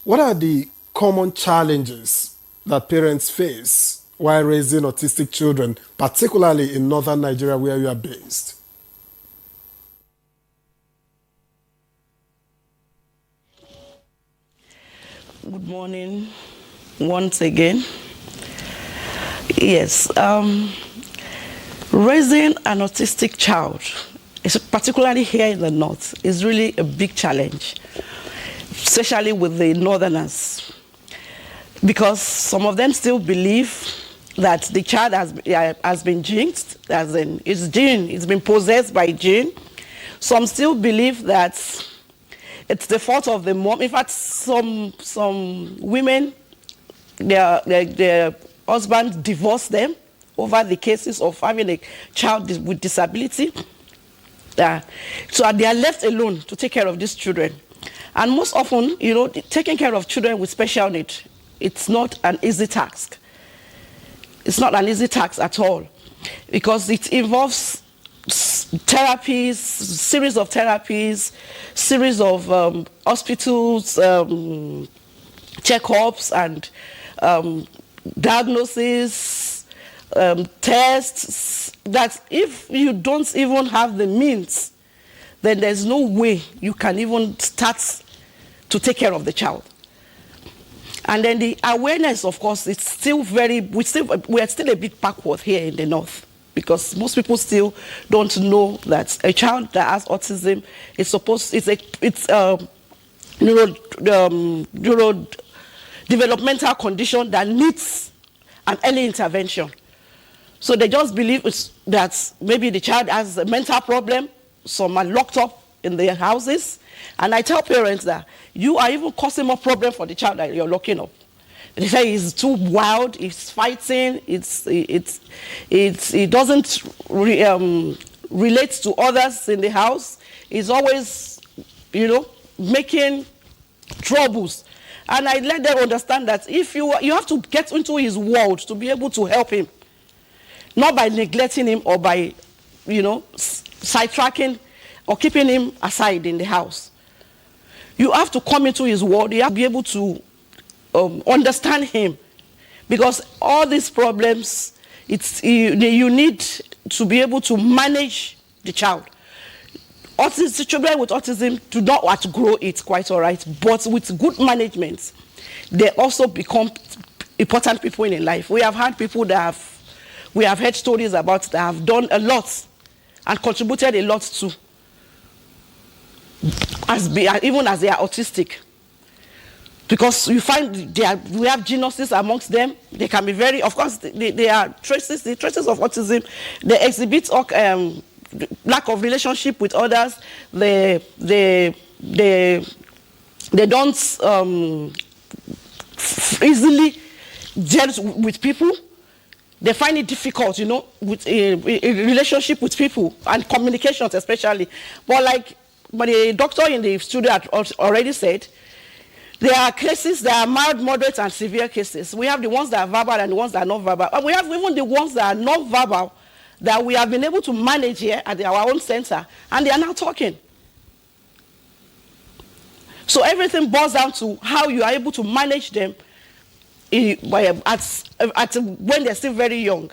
What are the common challenges that parents face while raising autistic children, particularly in northern Nigeria where you are based? Good morning once again. Yes, raising an autistic child, particularly here in the north, is really a big challenge, especially with the northerners, because some of them still believe that the child has been jinxed, as in it's been possessed by jinn. Some still believe that it's the fault of the mom. In fact, some women, their husband divorced them over the cases of having a child with disability. So they are left alone to take care of these children. And most often, taking care of children with special needs, it's not an easy task. It's not an easy task at all, because it involves therapies, series of therapies, series of hospitals, checkups, and diagnosis, tests, that if you don't even have the means, then there's no way you can even start to take care of the child. And then the awareness, of course, it's still we are still a bit backward here in the north, because most people still don't know that a child that has autism is neurodevelopmental condition that needs an early intervention. So they just believe that maybe the child has a mental problem. Some are locked up in their houses. And I tell parents that you are even causing more problem for the child that you're locking up. They say he's too wild, he's fighting, he doesn't relate to others in the house. He's always, making troubles. And I let them understand that if you have to get into his world to be able to help him, not by neglecting him or by, sidetracking or keeping him aside in the house. You have to come into his world. You have to be able to understand him, because all these problems, you need to be able to manage the child. Children with autism do not want to grow it, quite all right, but with good management, they also become important people in life. We have had people we have heard stories about that have done a lot and contributed a lot to, even as they are autistic. Because you find we have geniuses amongst them. They can be very, of course, they are traces. The traces of autism, they exhibit lack of relationship with others. They don't easily gel with people. They find it difficult, with a relationship with people and communications especially. But the doctor in the studio had already said, there are cases that are mild, moderate, and severe cases. We have the ones that are verbal and the ones that are not verbal. And we have even the ones that are not verbal that we have been able to manage here at our own center, and they are now talking. So everything boils down to how you are able to manage them when they're still very young.